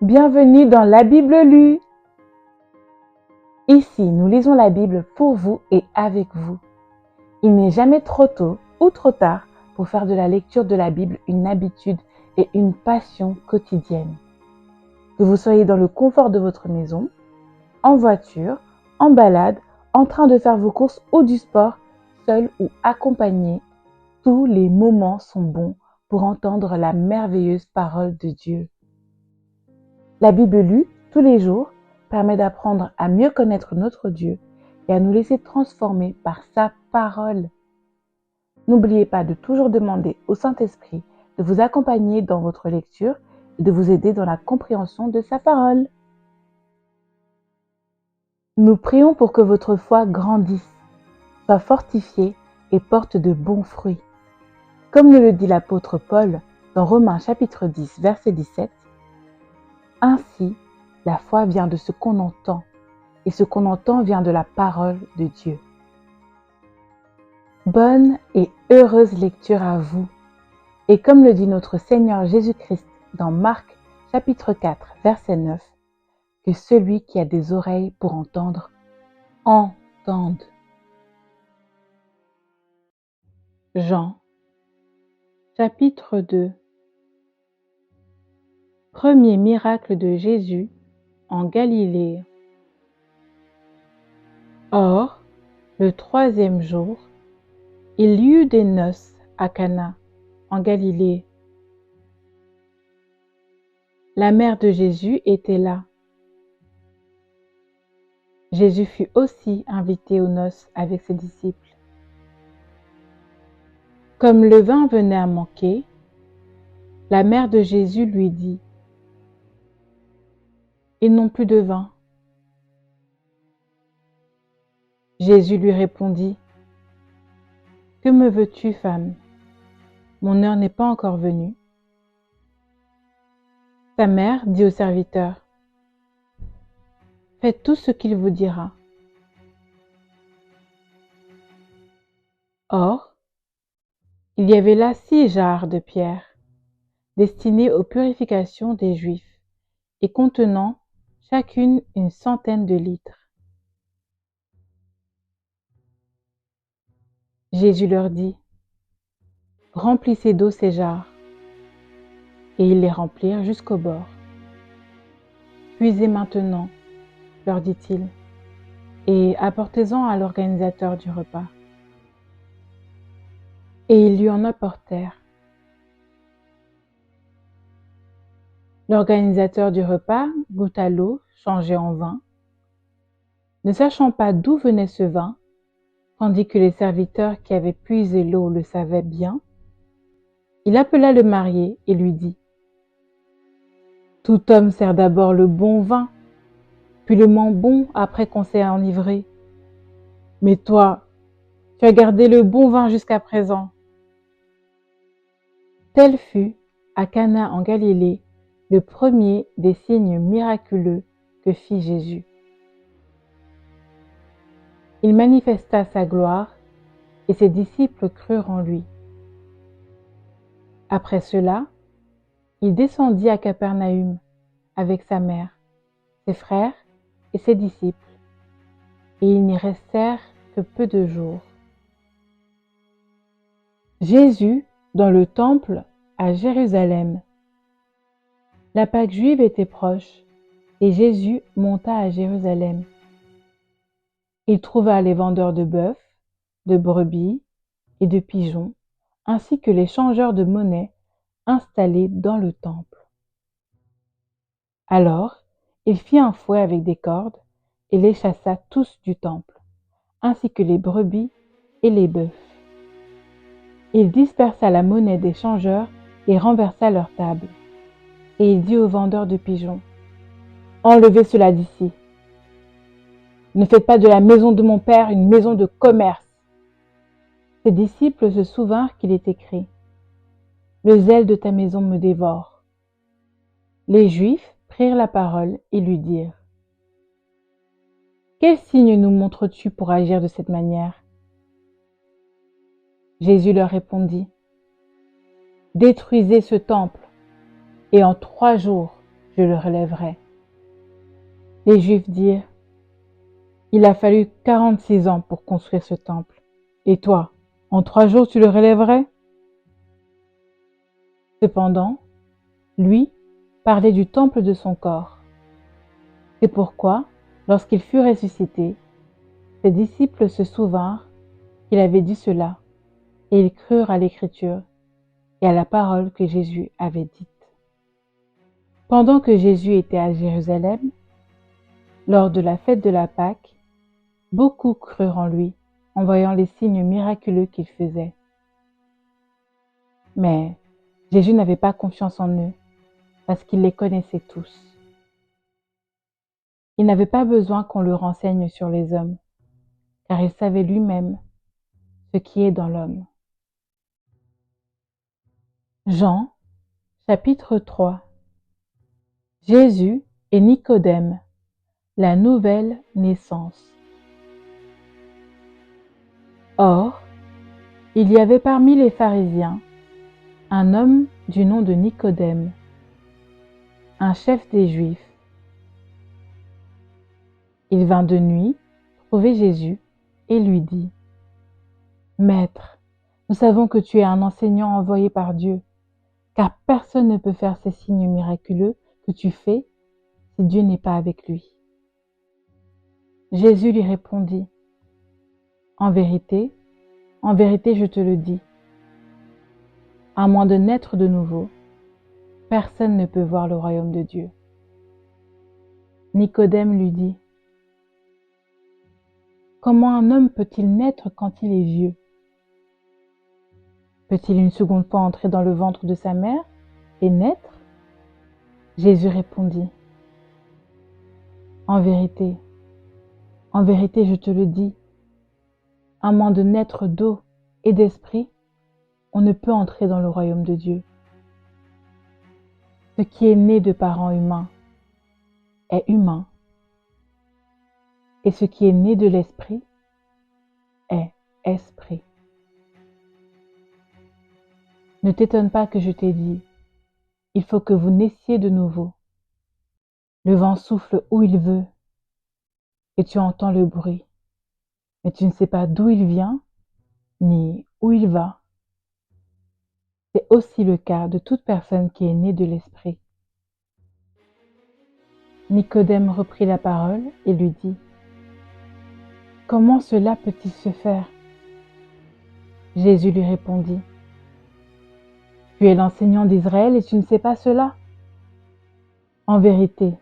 Bienvenue dans la Bible lue. Ici, nous lisons la Bible pour vous et avec vous. Il n'est jamais trop tôt ou trop tard pour faire de la lecture de la Bible une habitude et une passion quotidienne. Que vous soyez dans le confort de votre maison, en voiture, en balade, en train de faire vos courses ou du sport, seul ou accompagné, tous les moments sont bons pour entendre la merveilleuse parole de Dieu. La Bible lue tous les jours permet d'apprendre à mieux connaître notre Dieu et à nous laisser transformer par sa parole. N'oubliez pas de toujours demander au Saint-Esprit de vous accompagner dans votre lecture et de vous aider dans la compréhension de sa parole. Nous prions pour que votre foi grandisse, soit fortifiée et porte de bons fruits. Comme nous le dit l'apôtre Paul dans Romains chapitre 10, verset 17, « Ainsi, la foi vient de ce qu'on entend, et ce qu'on entend vient de la parole de Dieu. » Bonne et heureuse lecture à vous. Et comme le dit notre Seigneur Jésus-Christ dans Marc chapitre 4, verset 9, que celui qui a des oreilles pour entendre, entende. Jean chapitre 2. Premier miracle de Jésus en Galilée. Or, le 3e jour, il y eut des noces à Cana, en Galilée. La mère de Jésus était là. Jésus fut aussi invité aux noces avec ses disciples. Comme le vin venait à manquer, la mère de Jésus lui dit : « Ils n'ont plus de vin. » Jésus lui répondit : « Que me veux-tu, femme ? Mon heure n'est pas encore venue. » Sa mère dit au serviteur : « Faites tout ce qu'il vous dira. » Or, il y avait là 6 jarres de pierre, destinées aux purifications des Juifs, et contenant chacune une centaine de litres. Jésus leur dit : « Remplissez d'eau ces jarres. » Et ils les remplirent jusqu'au bord. « Puisez maintenant, leur dit-il, et apportez-en à l'organisateur du repas. » Et ils lui en apportèrent. L'organisateur du repas goûta l'eau changée en vin. Ne sachant pas d'où venait ce vin, tandis que les serviteurs qui avaient puisé l'eau le savaient bien, il appela le marié et lui dit : « Tout homme sert d'abord le bon vin, puis le moins bon après qu'on s'est enivré. Mais toi, tu as gardé le bon vin jusqu'à présent. » Tel fut, à Cana en Galilée, le premier des signes miraculeux que fit Jésus. Il manifesta sa gloire, et ses disciples crurent en lui. Après cela, il descendit à Capernaüm avec sa mère, ses frères et ses disciples, et ils n'y restèrent que peu de jours. Jésus dans le temple à Jérusalem. La Pâque juive était proche, et Jésus monta à Jérusalem. Il trouva les vendeurs de bœufs, de brebis et de pigeons, ainsi que les changeurs de monnaie installés dans le temple. Alors, il fit un fouet avec des cordes et les chassa tous du temple, ainsi que les brebis et les bœufs. Il dispersa la monnaie des changeurs et renversa leurs tables. Et il dit aux vendeurs de pigeons : « Enlevez cela d'ici. Ne faites pas de la maison de mon Père une maison de commerce. » Ses disciples se souvinrent qu'il est écrit : « Le zèle de ta maison me dévore. » Les Juifs prirent la parole et lui dirent : « Quel signe nous montres-tu pour agir de cette manière ? » Jésus leur répondit : « Détruisez ce temple, et en 3 jours je le relèverai. Les Juifs dirent, il a fallu 46 ans pour construire ce temple. Et toi, en 3 jours tu le relèverais? Cependant, lui parlait du temple de son corps. C'est pourquoi, lorsqu'il fut ressuscité, ses disciples se souvinrent qu'il avait dit cela, et ils crurent à l'Écriture et à la parole que Jésus avait dite. Pendant que Jésus était à Jérusalem, lors de la fête de la Pâque, beaucoup crurent en lui, en voyant les signes miraculeux qu'il faisait. Mais Jésus n'avait pas confiance en eux, parce qu'il les connaissait tous. Il n'avait pas besoin qu'on le renseigne sur les hommes, car il savait lui-même ce qui est dans l'homme. Jean, chapitre 3. Jésus et Nicodème, la nouvelle naissance. Or, il y avait parmi les pharisiens un homme du nom de Nicodème, un chef des Juifs. Il vint de nuit trouver Jésus et lui dit, « Maître, nous savons que tu es un enseignant envoyé par Dieu, car personne ne peut faire ces signes miraculeux que tu fais si Dieu n'est pas avec lui. » Jésus lui répondit, « en vérité, je te le dis, à moins de naître de nouveau, personne ne peut voir le royaume de Dieu. » Nicodème lui dit, « Comment un homme peut-il naître quand il est vieux? Peut-il une seconde fois entrer dans le ventre de sa mère et naître? » Jésus répondit, « en vérité, je te le dis, à moins de naître d'eau et d'esprit, on ne peut entrer dans le royaume de Dieu. Ce qui est né de parents humains est humain, et ce qui est né de l'esprit est esprit. Ne t'étonne pas que je t'ai dit, il faut que vous naissiez de nouveau. Le vent souffle où il veut, et tu entends le bruit, mais tu ne sais pas d'où il vient, ni où il va. C'est aussi le cas de toute personne qui est née de l'esprit. » Nicodème reprit la parole et lui dit, « Comment cela peut-il se faire? » Jésus lui répondit, « Tu es l'enseignant d'Israël et tu ne sais pas cela? En vérité,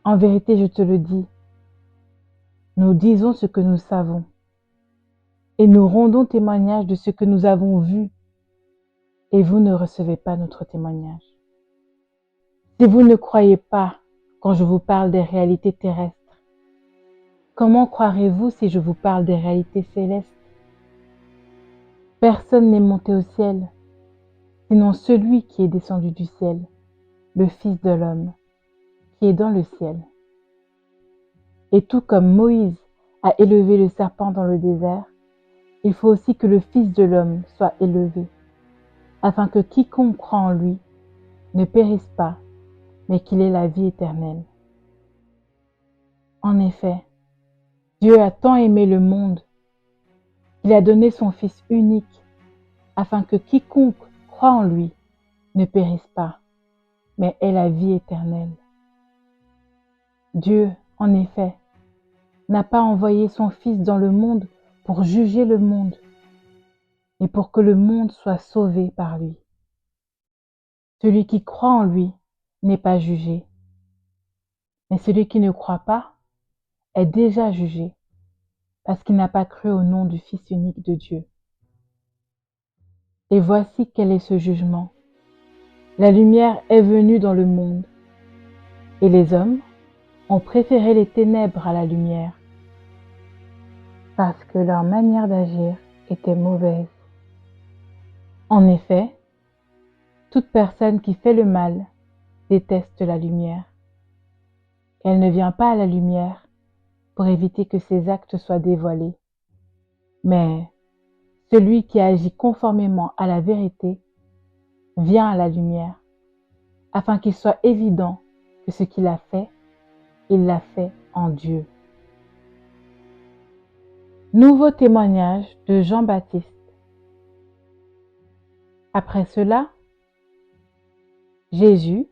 je te le dis, nous disons ce que nous savons, et nous rendons témoignage de ce que nous avons vu, et vous ne recevez pas notre témoignage. Si vous ne croyez pas quand je vous parle des réalités terrestres, comment croirez-vous si je vous parle des réalités célestes? Personne n'est monté au ciel, sinon celui qui est descendu du ciel, le Fils de l'homme, qui est dans le ciel. Et tout comme Moïse a élevé le serpent dans le désert, il faut aussi que le Fils de l'homme soit élevé, afin que quiconque croit en lui ne périsse pas, mais qu'il ait la vie éternelle. En effet, Dieu a tant aimé le monde qu'il a donné son Fils unique, afin que quiconque croit en lui ne périsse pas, mais ait la vie éternelle. Dieu, en effet, n'a pas envoyé son Fils dans le monde pour juger le monde, mais pour que le monde soit sauvé par lui. Celui qui croit en lui n'est pas jugé, mais celui qui ne croit pas est déjà jugé, parce qu'il n'a pas cru au nom du Fils unique de Dieu. Et voici quel est ce jugement. La lumière est venue dans le monde, et les hommes ont préféré les ténèbres à la lumière, parce que leur manière d'agir était mauvaise. En effet, toute personne qui fait le mal déteste la lumière. Elle ne vient pas à la lumière pour éviter que ses actes soient dévoilés. Mais celui qui agit conformément à la vérité vient à la lumière, afin qu'il soit évident que ce qu'il a fait, il l'a fait en Dieu. Nouveau témoignage de Jean-Baptiste. Après cela, Jésus,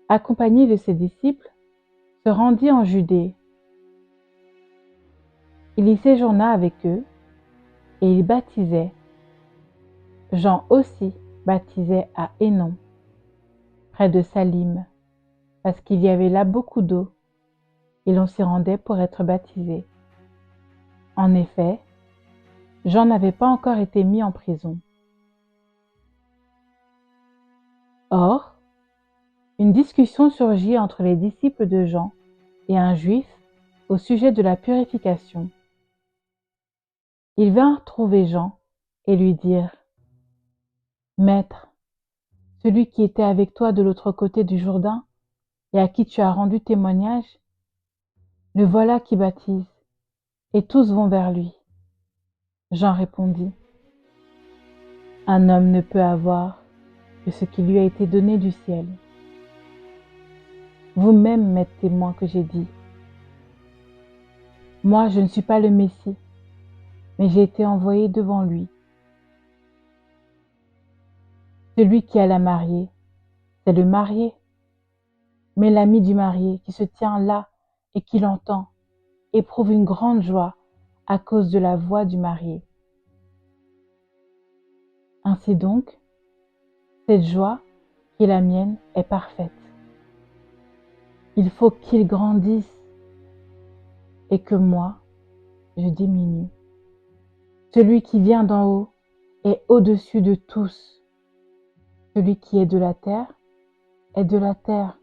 accompagné de ses disciples, se rendit en Judée. Il y séjourna avec eux et il baptisait. Jean aussi baptisait à Hénon, près de Salim, parce qu'il y avait là beaucoup d'eau, et l'on s'y rendait pour être baptisé. En effet, Jean n'avait pas encore été mis en prison. Or, une discussion surgit entre les disciples de Jean et un juif au sujet de la purification. Ils vinrent trouver Jean et lui dirent : « Maître, celui qui était avec toi de l'autre côté du Jourdain et à qui tu as rendu témoignage, le voilà qui baptise, et tous vont vers lui. » Jean répondit : « Un homme ne peut avoir que ce qui lui a été donné du ciel. Vous-même m'êtes témoin que j'ai dit : moi, je ne suis pas le Messie, mais j'ai été envoyé devant lui. Celui qui a la mariée, c'est le marié. Mais l'ami du marié qui se tient là et qui l'entend éprouve une grande joie à cause de la voix du marié. Ainsi donc, cette joie qui est la mienne est parfaite. Il faut qu'il grandisse et que moi, je diminue. Celui qui vient d'en haut est au-dessus de tous. Celui qui est de la terre est de la terre,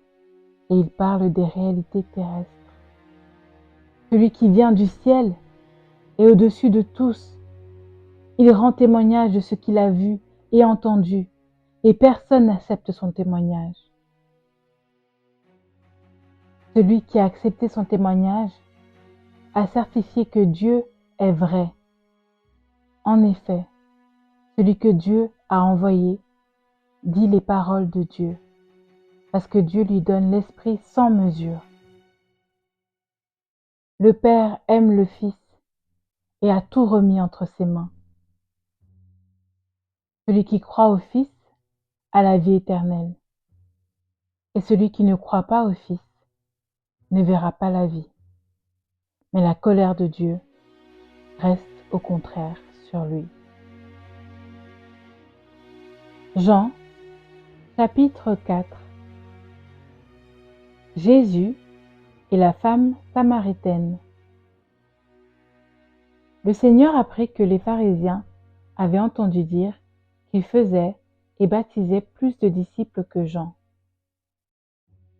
et il parle des réalités terrestres. Celui qui vient du ciel est au-dessus de tous. Il rend témoignage de ce qu'il a vu et entendu, et personne n'accepte son témoignage. Celui qui a accepté son témoignage a certifié que Dieu est vrai. En effet, celui que Dieu a envoyé dit les paroles de Dieu, parce que Dieu lui donne l'Esprit sans mesure. Le Père aime le Fils et a tout remis entre ses mains. Celui qui croit au Fils a la vie éternelle, et celui qui ne croit pas au Fils ne verra pas la vie, mais la colère de Dieu reste au contraire sur lui. Jean, chapitre 4. Jésus et la femme samaritaine. Le Seigneur apprit que les pharisiens avaient entendu dire qu'il faisait et baptisait plus de disciples que Jean.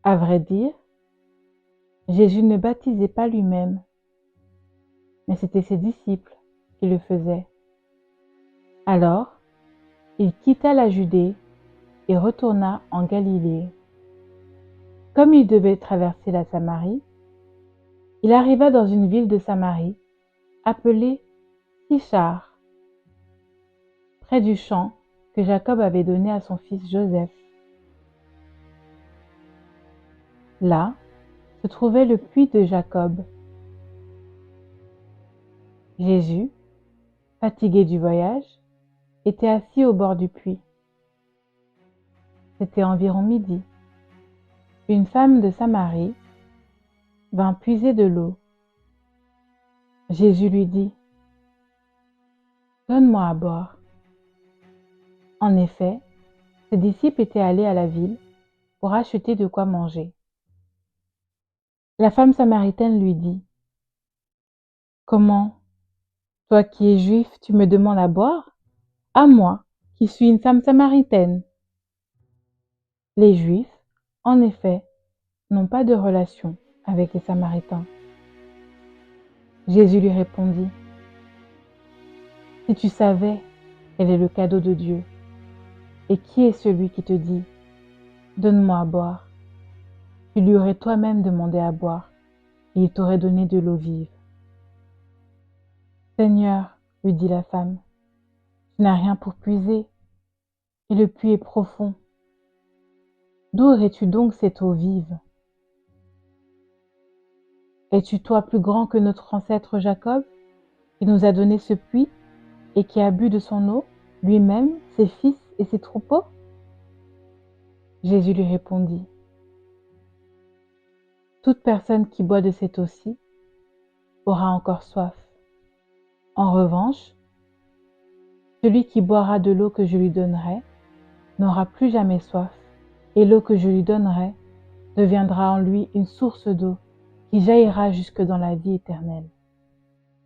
À vrai dire, Jésus ne baptisait pas lui-même, mais c'était ses disciples qui le faisaient. Alors, il quitta la Judée et retourna en Galilée. Comme il devait traverser la Samarie, il arriva dans une ville de Samarie appelée Sichar, près du champ que Jacob avait donné à son fils Joseph. Là se trouvait le puits de Jacob. Jésus, fatigué du voyage, était assis au bord du puits. C'était environ midi. Une femme de Samarie vint puiser de l'eau. Jésus lui dit : « Donne-moi à boire. » En effet, ses disciples étaient allés à la ville pour acheter de quoi manger. La femme samaritaine lui dit : « Comment, toi qui es juif, tu me demandes à boire, à moi qui suis une femme samaritaine ? » Les Juifs, en effet, n'ont pas de relation avec les Samaritains. Jésus lui répondit : « Si tu savais quel est le cadeau de Dieu, et qui est celui qui te dit : donne-moi à boire, tu lui aurais toi-même demandé à boire, et il t'aurait donné de l'eau vive. » « Seigneur, lui dit la femme, tu n'as rien pour puiser, et le puits est profond. D'où irais-tu donc cette eau vive? Es-tu toi plus grand que notre ancêtre Jacob, qui nous a donné ce puits et qui a bu de son eau, lui-même, ses fils et ses troupeaux? Jésus lui répondit, toute personne qui boit de cette eau-ci aura encore soif. En revanche, celui qui boira de l'eau que je lui donnerai n'aura plus jamais soif, et l'eau que je lui donnerai deviendra en lui une source d'eau qui jaillira jusque dans la vie éternelle.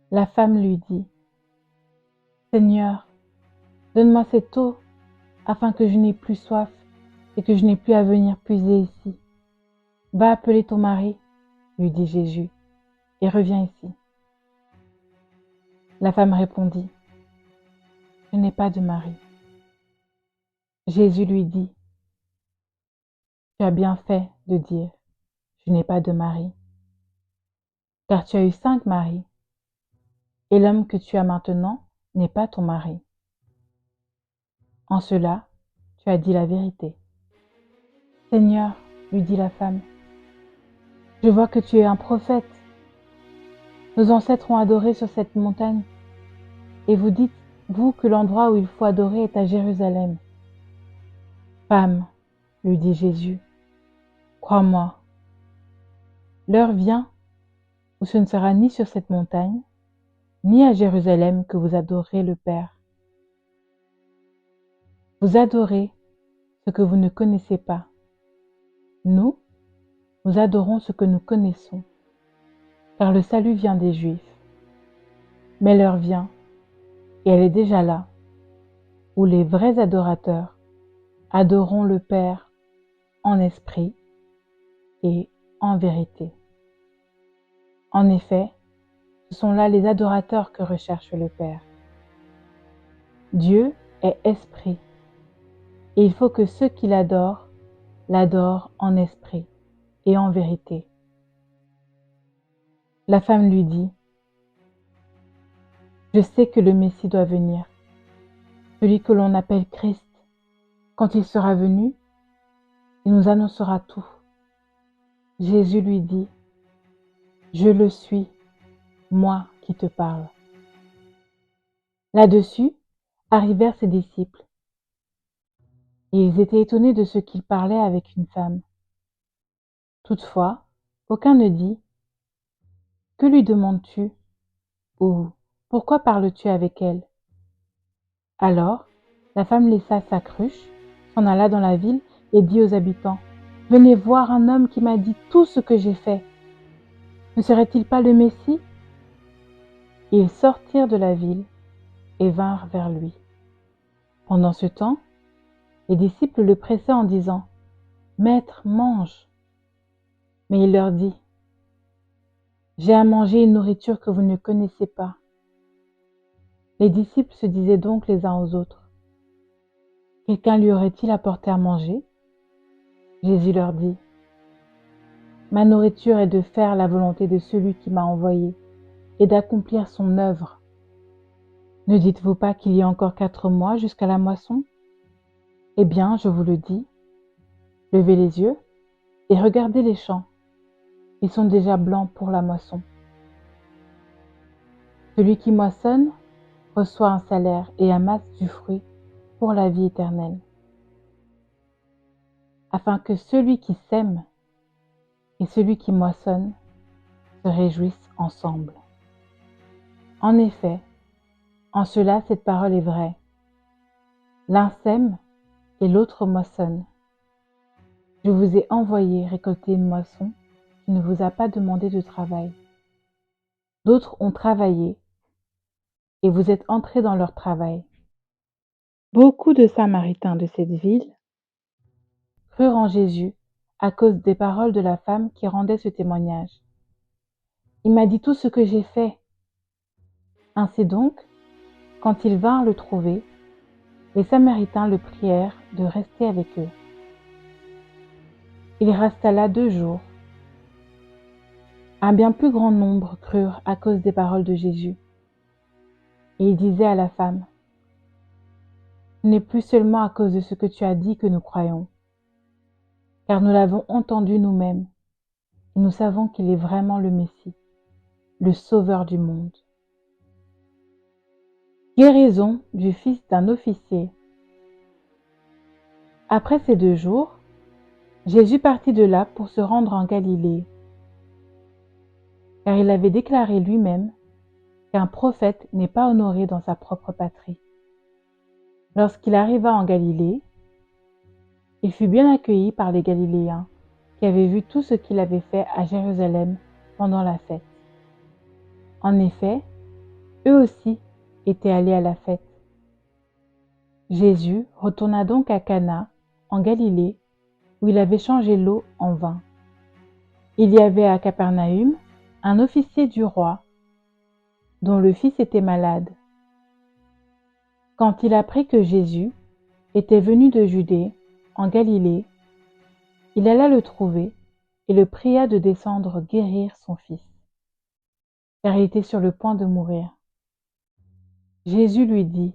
La femme lui dit, Seigneur, donne-moi cette eau afin que je n'ai plus soif et que je n'ai plus à venir puiser ici. Va appeler ton mari, lui dit Jésus, et reviens ici. La femme répondit, je n'ai pas de mari. Jésus lui dit, tu as bien fait de dire, je n'ai pas de mari, car tu as eu 5 maris, et l'homme que tu as maintenant n'est pas ton mari. En cela, tu as dit la vérité. Seigneur, lui dit la femme, je vois que tu es un prophète. Nos ancêtres ont adoré sur cette montagne, et vous dites, vous, que l'endroit où il faut adorer est à Jérusalem. Femme, lui dit Jésus, crois-moi, l'heure vient où ce ne sera ni sur cette montagne, ni à Jérusalem que vous adorerez le Père. Vous adorez ce que vous ne connaissez pas. Nous adorons ce que nous connaissons, car le salut vient des Juifs. Mais l'heure vient, et elle est déjà là, où les vrais adorateurs adoreront le Père en esprit et en vérité. En effet, ce sont là les adorateurs que recherche le Père. Dieu est esprit, et il faut que ceux qui l'adorent en esprit et en vérité. La femme lui dit, je sais que le Messie doit venir, celui que l'on appelle Christ. Quand il sera venu, il nous annoncera tout. Jésus lui dit, je le suis, moi qui te parle. Là-dessus, arrivèrent ses disciples, et ils étaient étonnés de ce qu'il parlait avec une femme. Toutefois, aucun ne dit, que lui demandes-tu? Ou pourquoi parles-tu avec elle? Alors, la femme laissa sa cruche, s'en alla dans la ville et dit aux habitants, venez voir un homme qui m'a dit tout ce que j'ai fait. Ne serait-il pas le Messie? Et ils sortirent de la ville et vinrent vers lui. Pendant ce temps, les disciples le pressaient en disant, Maître, mange. Mais il leur dit, j'ai à manger une nourriture que vous ne connaissez pas. Les disciples se disaient donc les uns aux autres, quelqu'un lui aurait-il apporté à manger? Jésus leur dit, ma nourriture est de faire la volonté de celui qui m'a envoyé et d'accomplir son œuvre. Ne dites-vous pas qu'il y a encore 4 mois jusqu'à la moisson? Eh bien, je vous le dis, levez les yeux et regardez les champs. Ils sont déjà blancs pour la moisson. Celui qui moissonne reçoit un salaire et amasse du fruit pour la vie éternelle, afin que celui qui sème et celui qui moissonne se réjouissent ensemble. En effet, en cela cette parole est vraie. L'un sème et l'autre moissonne. Je vous ai envoyé récolter une moisson qui ne vous a pas demandé de travail. D'autres ont travaillé et vous êtes entrés dans leur travail. Beaucoup de Samaritains de cette ville crurent en Jésus à cause des paroles de la femme qui rendait ce témoignage. Il m'a dit tout ce que j'ai fait. Ainsi donc, quand ils vinrent le trouver, les Samaritains le prièrent de rester avec eux. Il resta là 2 jours. Un bien plus grand nombre crurent à cause des paroles de Jésus. Et il disait à la femme, ce n'est plus seulement à cause de ce que tu as dit que nous croyons, car nous l'avons entendu nous-mêmes, et nous savons qu'il est vraiment le Messie, le Sauveur du monde. » Guérison du fils d'un officier. Après ces 2 jours, Jésus partit de là pour se rendre en Galilée, car il avait déclaré lui-même qu'un prophète n'est pas honoré dans sa propre patrie. Lorsqu'il arriva en Galilée, il fut bien accueilli par les Galiléens qui avaient vu tout ce qu'il avait fait à Jérusalem pendant la fête. En effet, eux aussi étaient allés à la fête. Jésus retourna donc à Cana, en Galilée, où il avait changé l'eau en vin. Il y avait à Capernaüm un officier du roi, dont le fils était malade. Quand il apprit que Jésus était venu de Judée, en Galilée, il alla le trouver et le pria de descendre guérir son fils, car il était sur le point de mourir. Jésus lui dit :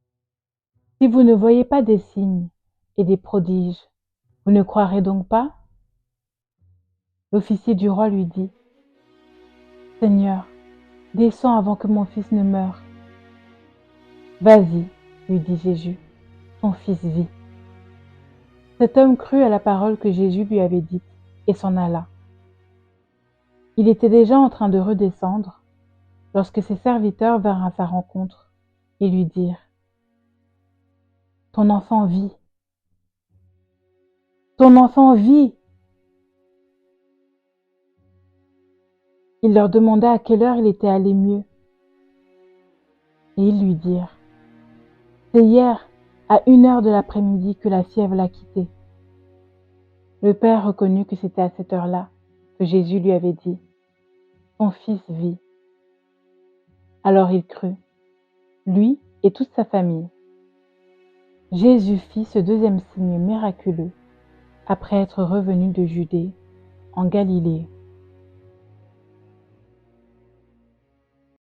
« Si vous ne voyez pas des signes et des prodiges, vous ne croirez donc pas ? » L'officier du roi lui dit : « Seigneur, descends avant que mon fils ne meure. » « Vas-y, lui dit Jésus, ton fils vit. » Cet homme crut à la parole que Jésus lui avait dite et s'en alla. Il était déjà en train de redescendre lorsque ses serviteurs vinrent à sa rencontre et lui dirent : « Ton enfant vit. Ton enfant vit !» Il leur demanda à quelle heure il était allé mieux. Et ils lui dirent : « C'est hier, à 1 heure de l'après-midi, que la fièvre l'a quitté. » Le père reconnut que c'était à cette heure-là que Jésus lui avait dit : « Ton fils vit. » Alors il crut, lui et toute sa famille. Jésus fit ce 2e signe miraculeux après être revenu de Judée en Galilée.